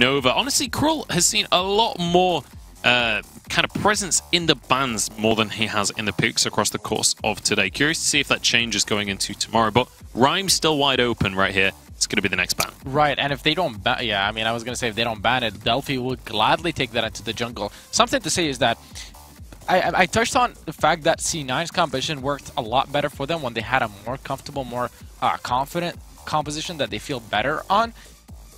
Nova. Honestly, Krull has seen a lot more kind of presence in the bans more than he has in the picks across the course of today. Curious to see if that changes going into tomorrow, but Rhyme's still wide open right here. It's going to be the next ban. Right, and if they don't ban, yeah, I mean, I was going to say if they don't ban it, Delphi will gladly take that into the jungle. Something to say is that I touched on the fact that C9's composition worked a lot better for them when they had a more comfortable, more confident composition that they feel better on.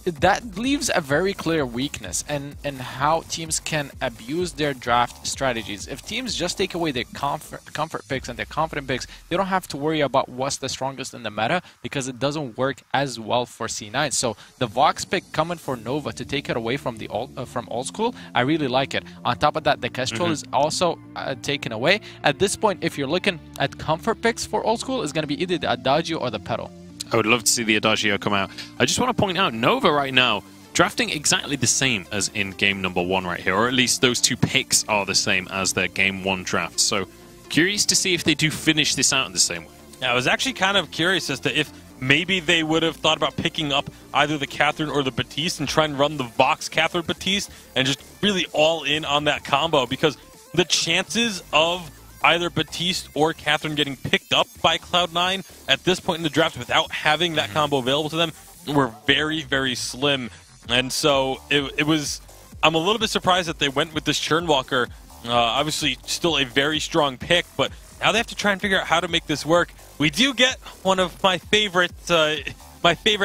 That leaves a very clear weakness in how teams can abuse their draft strategies. If teams just take away their comfort picks and their confident picks, they don't have to worry about what's the strongest in the meta because it doesn't work as well for C9. So the Vox pick coming for Nova to take it away from the old school, I really like it. On top of that, the Kestrel is also taken away. At this point, if you're looking at comfort picks for old school, it's going to be either the Adagio or the Petal. I would love to see the Adagio come out. I just want to point out, Nova right now, drafting exactly the same as in game number 1 right here, or at least those two picks are the same as their game 1 draft. So, curious to see if they do finish this out in the same way. Yeah, I was actually kind of curious as to if maybe they would have thought about picking up either the Catherine or the Batiste and try and run the Vox Catherine Batiste and just really all in on that combo, because the chances of either Batiste or Catherine getting picked up by Cloud9 at this point in the draft without having that combo available to them were very, very slim. And so it was... I'm a little bit surprised that they went with this Churnwalker. Obviously, still a very strong pick, but now they have to try and figure out how to make this work. We do get one of my favorite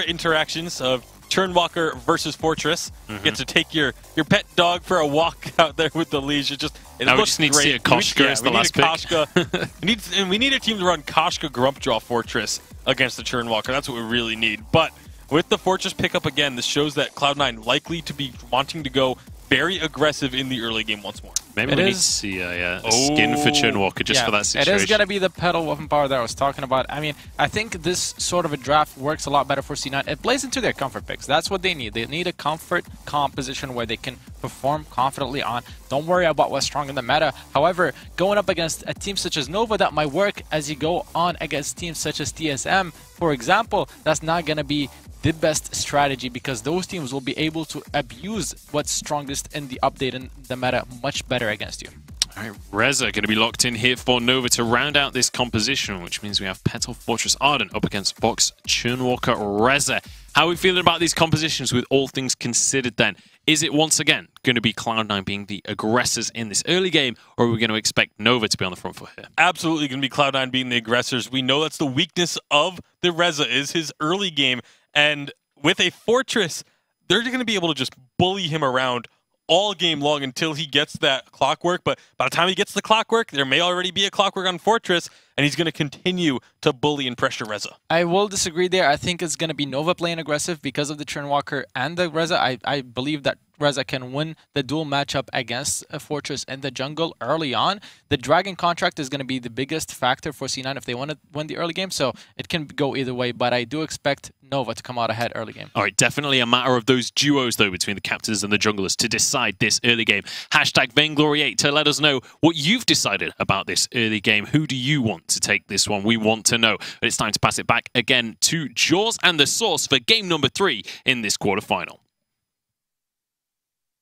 interactions of Churnwalker versus Fortress. You get to take your pet dog for a walk out there with the leash. It looks need great. to see a Koshka as the last pick. we need a team to run Koshka Grumpjaw Fortress against the Churnwalker. That's what we really need. But with the Fortress pickup again, this shows that Cloud9 likely to be wanting to go very aggressive in the early game once more. Maybe we need to see a skin for Churnwalker just for that situation. It is going to be the Petal weapon power that I was talking about. I mean, I think this sort of a draft works a lot better for C9. It plays into their comfort picks. That's what they need. They need a comfort composition where they can perform confidently on. Don't worry about what's strong in the meta. However, going up against a team such as Nova, that might work as you go on against teams such as TSM, for example, that's not going to be the best strategy because those teams will be able to abuse what's strongest in the update and the meta much better against you. All right, Reza going to be locked in here for Nova to round out this composition, which means we have Petal, Fortress, Arden up against Vox, Churnwalker, Reza. How are we feeling about these compositions with all things considered then? Is it once again going to be Cloud9 being the aggressors in this early game, or are we going to expect Nova to be on the front foot here? Absolutely going to be Cloud9 being the aggressors. We know that's the weakness of the Reza is his early game, and with a Fortress, they're going to be able to just bully him around all game long until he gets that clockwork. But by the time he gets the clockwork, there may already be a clockwork on Fortress, and he's going to continue to bully and pressure Reza. I will disagree there. I think it's going to be Nova playing aggressive because of the Churnwalker and the Reza. I believe that Reza can win the duel matchup against a Fortress in the jungle early on. The Dragon contract is going to be the biggest factor for C9 if they want to win the early game, so it can go either way, but I do expect Nova to come out ahead early game. All right, definitely a matter of those duos, though, between the captains and the junglers to decide this early game. Hashtag Vainglory8 to let us know what you've decided about this early game. Who do you want to take this one? We want to know. But it's time to pass it back again to Jaws and the Source for game number 3 in this quarterfinal.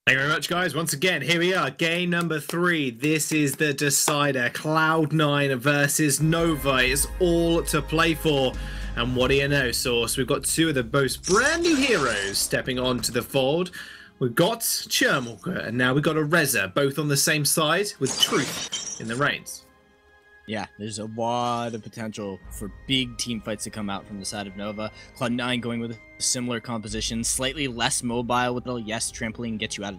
Thank you very much, guys. Once again, here we are, game number 3. This is the decider. Cloud9 versus Nova. It's all to play for. And what do you know, Source? We've got two of the most brand new heroes stepping onto the fold. We've got Churnwalker, and now we've got a Reza, both on the same side, with Truth in the reins. Yeah, there's a lot of potential for big team fights to come out from the side of Nova. Cloud9 going with a similar composition, slightly less mobile with the yes, trampoline gets you out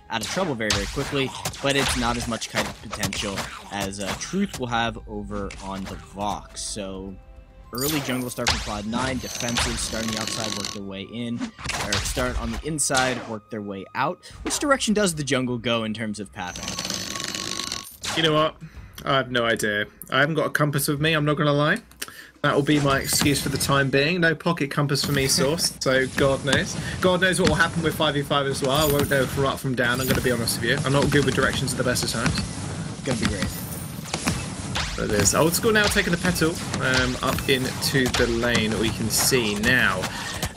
of trouble very, very quickly, but it's not as much kind of potential as Truth will have over on the Vox. So early jungle start from Cloud9, defensive start on the outside, work their way in, or start on the inside, work their way out. Which direction does the jungle go in terms of pathing? You know what? I have no idea. I haven't got a compass with me, I'm not going to lie. That will be my excuse for the time being. No pocket compass for me, Source, so God knows. God knows what will happen with 5v5 as well. I won't know from up from down, I'm going to be honest with you. I'm not good with directions at the best of times. It's going to be great. But there's Old School now taking the Petal up into the lane, we can see now.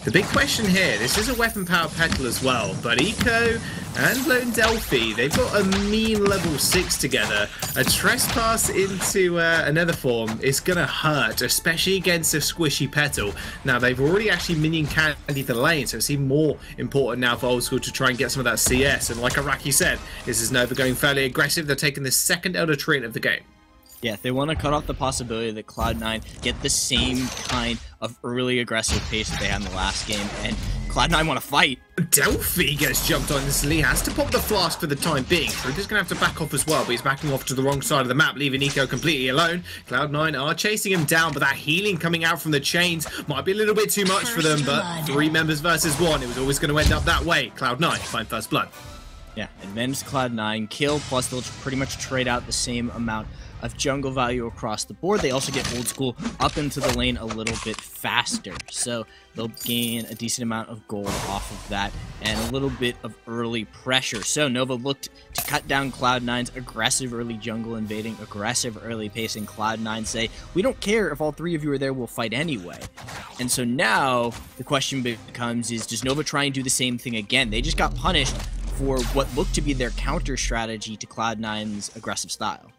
The big question here, this is a weapon power petal as well, but Eco and Lone Delphi, they've got a mean level 6 together. A trespass into another form is going to hurt, especially against a squishy petal. Now, they've already actually minion candied the lane, so it's even more important now for Old School to try and get some of that CS. And like Araki said, this is Nova going fairly aggressive. They're taking the second Elder Trait of the game. Yeah, they want to cut off the possibility that Cloud9 get the same kind of early aggressive pace that they had in the last game, and Cloud9 want to fight. Delphi gets jumped on instantly, has to pop the flask for the time being. Truth is going to have to back off as well, but he's backing off to the wrong side of the map, leaving Eco completely alone. Cloud9 are chasing him down, but that healing coming out from the chains might be a little bit too much for them, but 3 members versus 1, it was always going to end up that way. Cloud9 find first blood. Yeah, advantage Cloud9, kill, plus they'll pretty much trade out the same amount of jungle value across the board. They also get Old School up into the lane a little bit faster, so they'll gain a decent amount of gold off of that and a little bit of early pressure. So Nova looked to cut down Cloud9's aggressive early jungle invading, aggressive early pacing. Cloud9 say, we don't care if all 3 of you are there, we'll fight anyway. And so now the question becomes, is does Nova try and do the same thing again? They just got punished for what looked to be their counter strategy to Cloud9's aggressive style.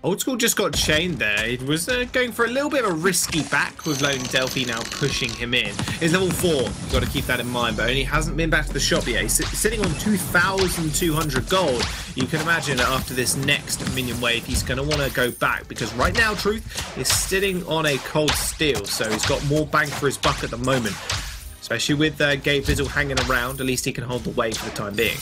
Old School just got chained there. It was going for a little bit of a risky back with Lone Delphi now pushing him in. He's level 4, you've got to keep that in mind, but only hasn't been back to the shop yet. He's sitting on 2,200 gold. You can imagine that after this next minion wave, he's going to want to go back, because right now, Truth is sitting on a cold steel, so he's got more bang for his buck at the moment. Especially with Gabe Vizzle hanging around, at least he can hold the wave for the time being.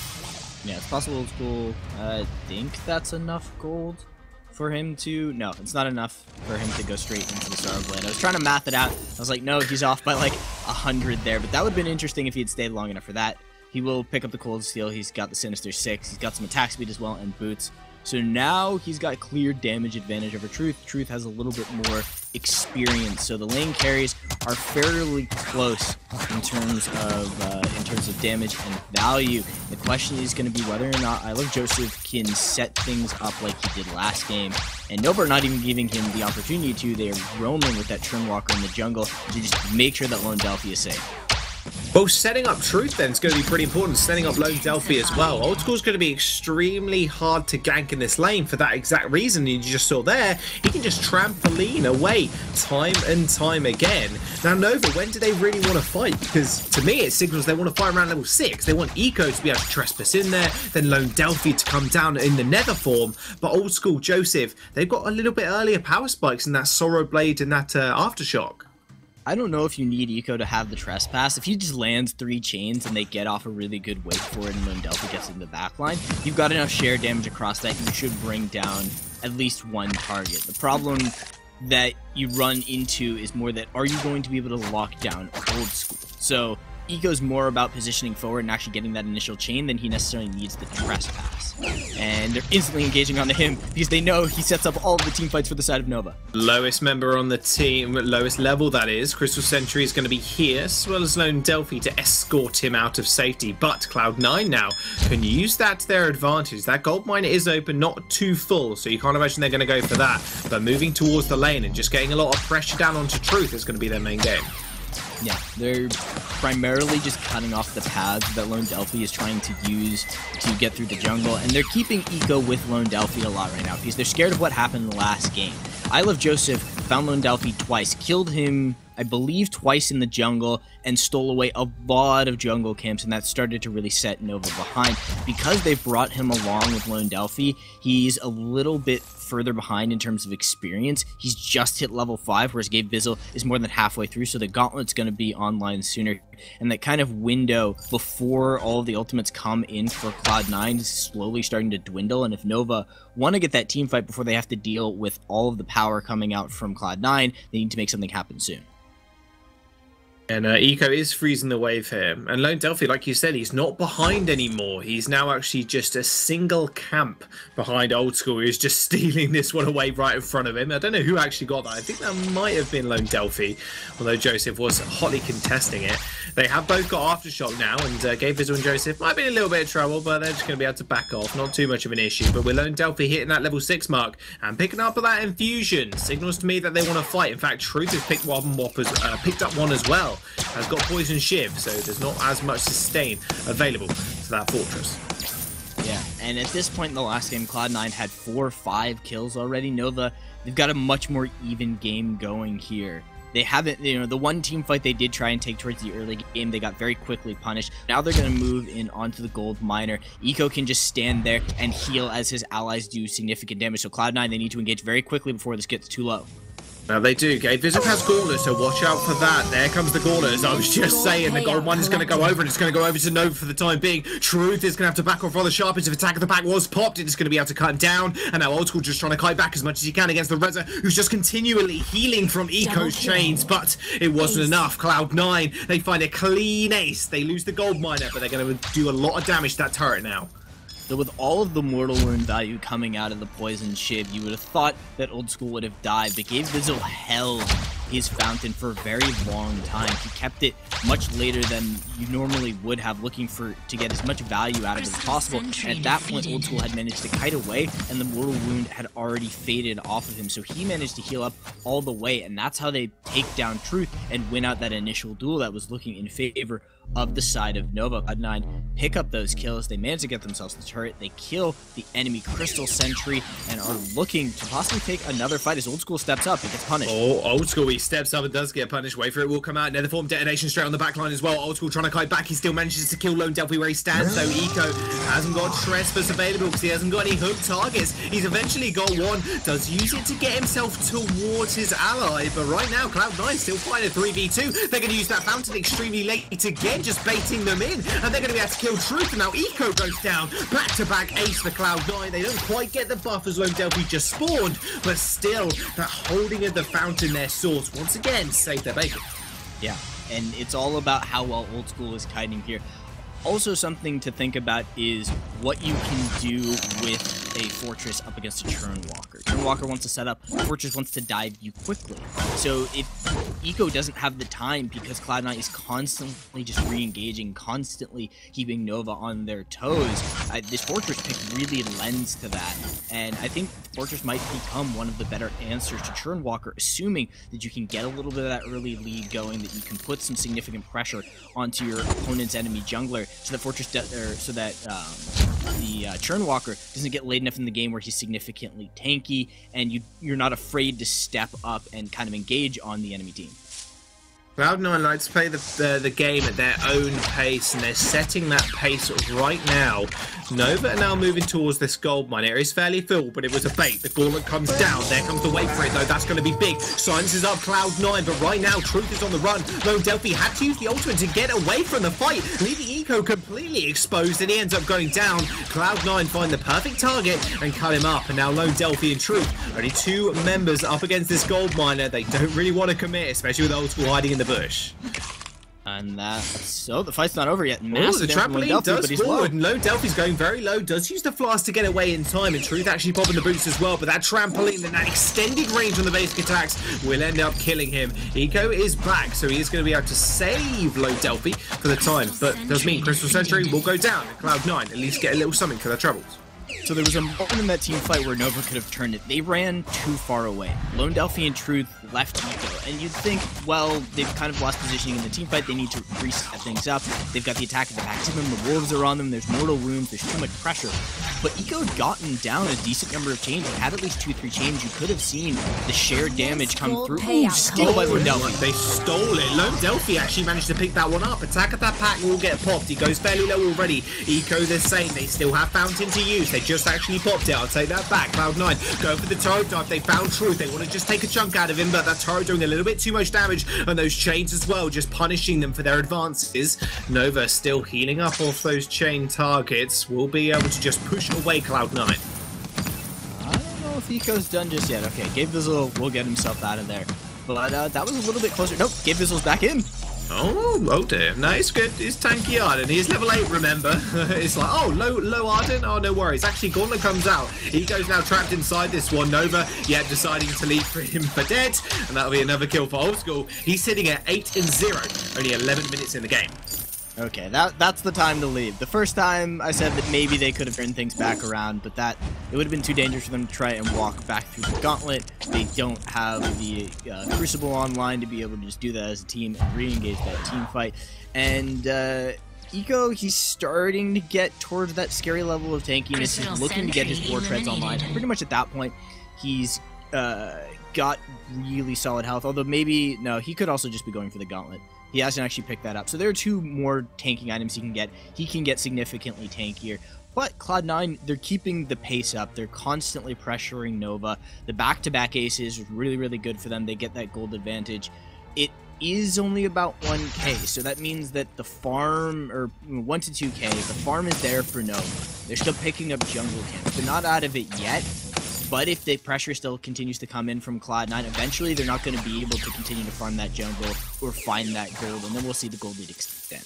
Yeah, it's possible Old School, I think that's enough gold for him to... No, it's not enough for him to go straight into the Star of Land. I was trying to math it out. I was like, no, he's off by like 100 there, but that would have been interesting if he had stayed long enough for that. He will pick up the Cold Steel. He's got the Sinister 6. He's got some attack speed as well and boots. So now he's got clear damage advantage over Truth. Truth has a little bit more experience, so the lane carries are fairly close in terms of damage and value. The question is going to be whether or not I Love Joseph can set things up like he did last game, and Nova are not even giving him the opportunity to. They are roaming with that Trim Walker in the jungle to just make sure that Lone Delphi is safe. Well, setting up Truth then is going to be pretty important, setting up Lone Delphi as well. Old School is going to be extremely hard to gank in this lane for that exact reason you just saw there. He can just trampoline away time and time again. Now, Nova, when do they really want to fight? Because to me, it signals they want to fight around level 6. They want Eco to be able to trespass in there, then Lone Delphi to come down in the nether form. But Old School, Joseph, they've got a little bit earlier power spikes in that Sorrow Blade and that Aftershock. I don't know if you need Eco to have the trespass. If he just lands 3 chains and they get off a really good wait for it and Lone Delphi gets in the backline, you've got enough share damage across that you should bring down at least 1 target. The problem that you run into is more that, are you going to be able to lock down Old School? So Eco's more about positioning forward and actually getting that initial chain than he necessarily needs the trespass. And they're instantly engaging onto him because they know he sets up all of the team fights for the side of Nova. Lowest member on the team, lowest level that is, Crystal Sentry is going to be here, as well as Lone Delphi to escort him out of safety. But Cloud9 now can use that to their advantage. That gold mine is open, not too full, so you can't imagine they're going to go for that. But moving towards the lane and just getting a lot of pressure down onto Truth is going to be their main game. Yeah, they're primarily just cutting off the paths that Lone Delphi is trying to use to get through the jungle, and they're keeping Eco with Lone Delphi a lot right now because they're scared of what happened in the last game. I Love Joseph found Lone Delphi twice, killed him, I believe, twice in the jungle, and stole away a lot of jungle camps, and that started to really set Nova behind. Because they've brought him along with Lone Delphi, he's a little bit further behind in terms of experience. He's just hit level 5, whereas Gabe Vizzle is more than halfway through, so the gauntlet's going to be online sooner. And that kind of window before all of the ultimates come in for Cloud9 is slowly starting to dwindle, and if Nova want to get that team fight before they have to deal with all of the power coming out from Cloud9, they need to make something happen soon. And Eco is freezing the wave here. And Lone Delphi, like you said, he's not behind anymore. He's now actually just a single camp behind Old School, who's just stealing this one away right in front of him. I don't know who actually got that. I think that might have been Lone Delphi, although Joseph was hotly contesting it. They have both got Aftershock now, and Gabe Vizzle and Joseph might be in a little bit of trouble, but they're just going to be able to back off. Not too much of an issue, but with Lone Delphi hitting that level 6 mark and picking up that infusion, signals to me that they want to fight. In fact, Truth has picked up one as well. well. Has got Poison Shiv, so there's not as much sustain available to that Fortress. Yeah, and at this point in the last game, Cloud9 had 4 or 5 kills already. Nova, they've got a much more even game going here. They haven't, the one team fight they did try and take towards the early game, they got very quickly punished. Now they're going to move in onto the gold miner. Eco can just stand there and heal as his allies do significant damage. So Cloud9, they need to engage very quickly before this gets too low. Now they do. Gabe Visit has Gauntlet, so watch out for that. There comes the Gauntlet. As I was just saying, the gold one is going to go over, and it's going to go over to Nova for the time being. Truth is going to have to back off rather sharp. If Attack of the Pack was popped, it's going to be able to cut him down. And now Old School just trying to kite back as much as he can against the Reza, who's just continually healing from Eco's chains. But it wasn't enough. Cloud9, they find a clean ace. They lose the gold miner, but they're going to do a lot of damage to that turret now. So with all of the Mortal Wound value coming out of the Poison Shiv, you would have thought that Old School would have died, but Gabe Vizzle held his Fountain for a very long time. He kept it much later than you normally would have, looking to get as much value out of it as possible. And at that point, Old School had managed to kite away, and the Mortal Wound had already faded off of him. So he managed to heal up all the way, and that's how they take down Truth and win out that initial duel that was looking in favor of the side of Nova. Cloud9 pick up those kills. They manage to get themselves the turret. They kill the enemy Crystal Sentry and are looking to possibly take another fight as Old School steps up and gets punished. Oh, Old School, he steps up and does get punished. Wait for it, will come out. Netherform detonation straight on the back line as well. Old School trying to kite back. He still manages to kill Lone Delphi where he stands, though Eco hasn't got Trespass available because he hasn't got any hook targets. He's eventually got one. Does use it to get himself towards his ally, but right now Cloud9 still fighting a 3v2. They're going to use that Fountain extremely late again, just baiting them in, and they're going to be able to kill Truth. And now Eco goes down. Back-to-back ace for Cloud9. They don't quite get the buff as Lone Delphi just spawned, but still, that holding of the Fountain, their source, once again, saved their bacon. Yeah, and it's all about how well Old School is kiting here. Also, something to think about is what you can do with a Fortress up against a Churnwalker. Churnwalker wants to set up, Fortress wants to dive you quickly. So if Eco doesn't have the time because Cloud9 is constantly just re-engaging, constantly keeping Nova on their toes, this Fortress pick really lends to that. And I think Fortress might become one of the better answers to Churnwalker, assuming that you can get a little bit of that early lead going, that you can put some significant pressure onto your opponent's enemy jungler, so that Fortress the Churnwalker doesn't get late enough in the game where he's significantly tanky, and you're not afraid to step up and kind of engage on the enemy team. Cloud9 like to play the game at their own pace, and they're setting that pace right now. Nova are now moving towards this gold mine. It is fairly full, but it was a bait. The gauntlet comes down. There comes the wait for it, though. That's going to be big. Silences up Cloud9, but right now, Truth is on the run. Lone Delphi had to use the ultimate to get away from the fight, leaving Eco completely exposed, and he ends up going down. Cloud9 find the perfect target and cut him up, and now Lone Delphi and Truth, only 2 members up against this gold miner. They don't really want to commit, especially with Old School hiding in the bush. And so the fight's not over yet. The trampoline does forward, and Lone Delphi's going very low, does use the flask to get away in time, and Truth actually popping the boots as well, but that trampoline and that extended range on the basic attacks will end up killing him. Eco is back, so he is going to be able to save Lone Delphi for the time, but does mean Crystal Sentry will go down, and Cloud9 at least get a little something for their troubles. So there was a moment in that team fight where Nova could have turned it. They ran too far away. Lone Delphi and Truth left Eco, and you'd think, well, they've kind of lost positioning in the team fight. They need to reset things up. They've got the attack of the back to them. The wolves are on them. There's mortal wounds. There's too much pressure. But Eco had gotten down a decent number of chains. He had at least 2-3 chains. You could have seen the shared damage come through. Ooh, steal by Lone Delphi. They stole it. Lone Delphi actually managed to pick that one up. Attack of that pack will get popped. He goes fairly low already. Eco the same. They still have Fountain to use. They just actually popped it. I'll take that back. Cloud9 go for the turret dive. They found Truth. They want to just take a chunk out of him, but that turret doing a little bit too much damage, and those chains as well, just punishing them for their advances. Nova still healing up off those chain targets. Will be able to just push away Cloud9. I don't know if Eco's done just yet. Okay, Gabe Vizzle will get himself out of there. But that was a little bit closer. Nope, Gabe Vizzle's back in. Oh dear. No, it's good. It's tanky Arden. He's level 8, remember? It's like, oh, low Arden? Oh, no worries. Actually, Gauntlet comes out. Eco's now trapped inside this one. Nova, yet deciding to leave for him for dead. And that'll be another kill for Old School. He's sitting at 8-0. Only 11 minutes in the game. Okay, that's the time to leave. The first time I said that maybe they could have turned things back around, but that it would have been too dangerous for them to try and walk back through the gauntlet. They don't have the Crucible online to be able to just do that as a team and re-engage that team fight. And Eco, he's starting to get towards that scary level of tankiness. He's looking to get his war treads online. Pretty much at that point, he's got really solid health. Although maybe, no, he could also just be going for the gauntlet. He hasn't actually picked that up. So there are 2 more tanking items he can get. He can get significantly tankier. But Cloud9, they're keeping the pace up. They're constantly pressuring Nova. The back-to-back aces is really, really good for them. They get that gold advantage. It is only about 1k, so that means that the farm, or 1 to 2k, the farm is there for Nova. They're still picking up jungle camps. They're not out of it yet. But if the pressure still continues to come in from Cloud9, eventually they're not going to be able to continue to farm that jungle or find that gold, and then we'll see the gold lead extend.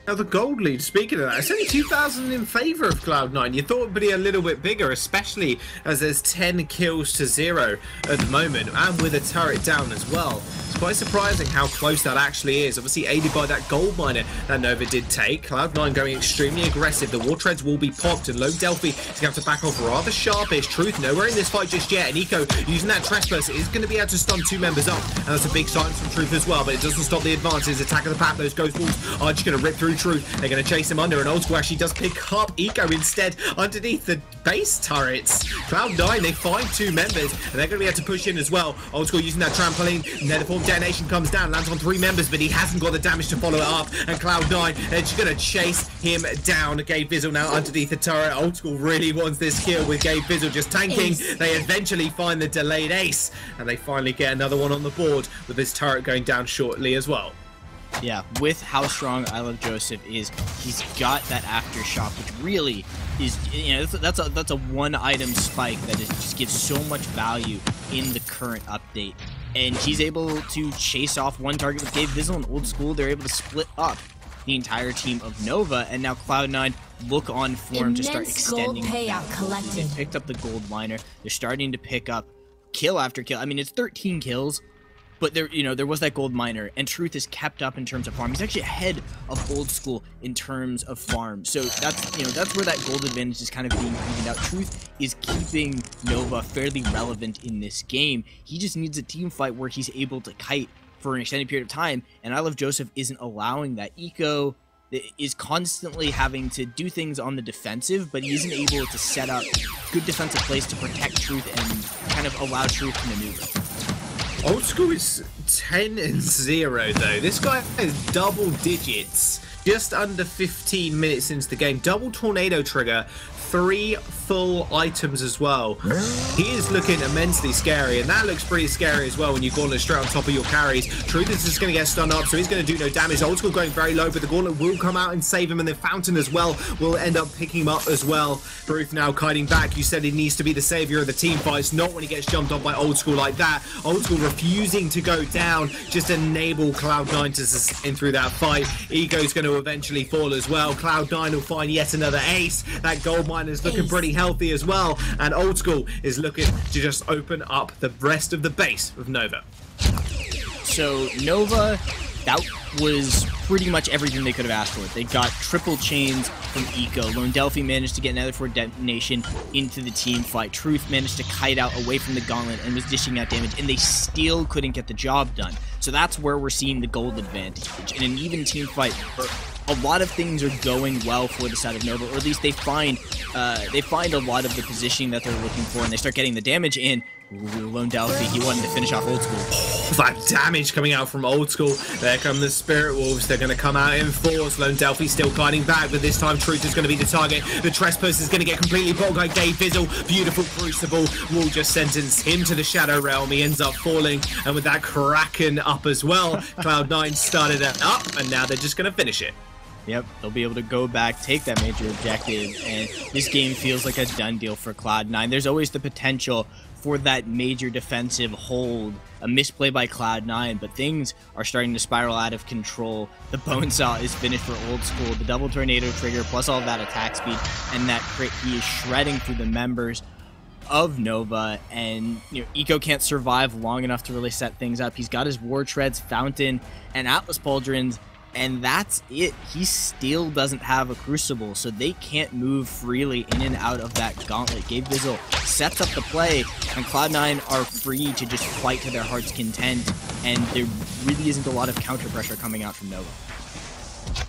Now the gold lead, speaking of that, it's only 2,000 in favour of Cloud9. You thought it would be a little bit bigger, especially as there's 10 kills to 0 at the moment, and with a turret down as well. It's quite surprising how close that actually is. Obviously aided by that gold miner that Nova did take. Cloud9 going extremely aggressive. The war treads will be popped, and Lone Delphi is going to have to back off rather sharpish. Truth nowhere in this fight just yet, and Eco using that trespass is going to be able to stun 2 members up, and that's a big silence from Truth as well, but it doesn't stop the advances. Attack of the Pack, those Ghost Wolves are just going to rip through Truth. They're going to chase him under, and Old School actually does pick up Eco instead underneath the base turrets. Cloud9, they find 2 members, and they're going to be able to push in as well. Old School using that trampoline. Netherform detonation comes down, lands on 3 members, but he hasn't got the damage to follow it up, and Cloud9, they're just going to chase him down. Gabe Vizzle now underneath the turret. Old School really wants this kill with Gabe Vizzle just tanking. They eventually find the delayed ace, and they finally get another one on the board with this turret going down shortly as well. Yeah, with how strong I Love Joseph is, he's got that aftershock, which really is, you know, that's a 1-item spike that just gives so much value in the current update. And he's able to chase off 1 target with Gabe Vizzle and Old School. They're able to split up the entire team of Nova, and now Cloud9 look on form to start extending. They picked up the gold miner. They're starting to pick up kill after kill. I mean, it's 13 kills. But there, you know, there was that gold miner, and Truth is kept up in terms of farm. He's actually ahead of Old School in terms of farm. So that's, you know, that's where that gold advantage is kind of being evened out. Truth is keeping Nova fairly relevant in this game. He just needs a team fight where he's able to kite for an extended period of time, and I Love Joseph isn't allowing that. Eco is constantly having to do things on the defensive, but he isn't able to set up good defensive plays to protect Truth and kind of allow Truth to maneuver. Old School is 10-0 though. This guy has double digits. Just under 15 minutes into the game. Double tornado trigger. 3 full items as well. He is looking immensely scary, and that looks pretty scary as well when you gauntlet straight on top of your carries. Truth is just going to get stunned up, so he's going to do no damage. Old School going very low, but the gauntlet will come out and save him, and the fountain as well will end up picking him up as well. Truth now kiting back. You said he needs to be the savior of the team fight. It's not when he gets jumped on by Old School like that. Old School refusing to go down, just enable Cloud9 to sustain through that fight. Ego's going to eventually fall as well. Cloud9 will find yet another ace. That gold mine is looking pretty healthy as well, and Old School is looking to just open up the rest of the base of Nova. So Nova, that was pretty much everything they could have asked for. They got triple chains from Eco. Lone Delphi managed to get Netherfort detonation into the team fight. Truth managed to kite out away from the gauntlet and was dishing out damage, and they still couldn't get the job done. So that's where we're seeing the gold advantage. In an even team fight, a lot of things are going well for the side of Nova, or at least they find a lot of the positioning that they're looking for, and they start getting the damage in. Lone Delphi, he wanted to finish off Old School. That damage coming out from Old School. There come the Spirit Wolves. They're going to come out in force. Lone Delphi still kiting back, but this time Truth is going to be the target. The Trespass is going to get completely blocked by Gabe Vizzle. Beautiful Crucible will just sentence him to the Shadow Realm. He ends up falling, and with that Kraken up as well, Cloud9 started it up, and now they're just going to finish it. Yep, they'll be able to go back, take that major objective, and this game feels like a done deal for Cloud9. There's always the potential for that major defensive hold, a misplay by Cloud9, but things are starting to spiral out of control. The Bonesaw is finished for Old School, the double tornado trigger, plus all that attack speed, and that crit, he is shredding through the members of Nova, and you know, Eco can't survive long enough to really set things up. He's got his War Treads, Fountain, and Atlas Pauldrons. and that's it. He still doesn't have a Crucible, so they can't move freely in and out of that gauntlet. Gabe Bizzle sets up the play, and Cloud9 are free to just fight to their heart's content, and there really isn't a lot of counter pressure coming out from Nova.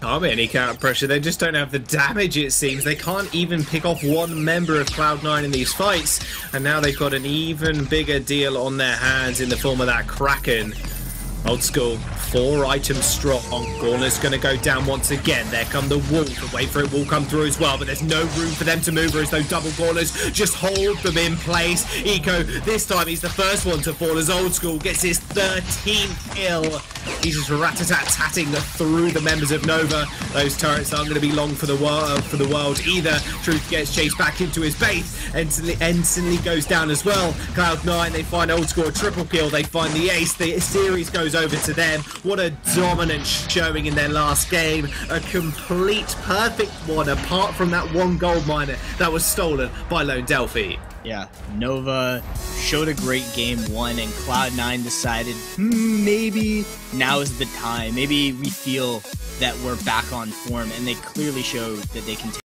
Can't be any counter pressure. They just don't have the damage, it seems. They can't even pick off one member of Cloud9 in these fights, and now they've got an even bigger deal on their hands in the form of that Kraken. Old School, 4 items strong. Gauntlet's going to go down once again. There come the Wolf. Wait for it, will come through as well, but there's no room for them to move, or as though double Gauntlets just hold them in place. Eco, this time he's the first one to fall as Old School gets his 13th kill. He's just rat-a-tat-tatting through the members of Nova. Those turrets aren't going to be long for the world either. Truth gets chased back into his base. Instantly goes down as well. Cloud9, they find Old School a triple kill. They find the ace. The series goes over to them. What a dominant showing in their last game. A complete perfect one, apart from that one gold miner that was stolen by Lone Delphi. Yeah, Nova showed a great game 1, and Cloud9 decided, maybe now is the time. Maybe we feel that we're back on form, and they clearly showed that they can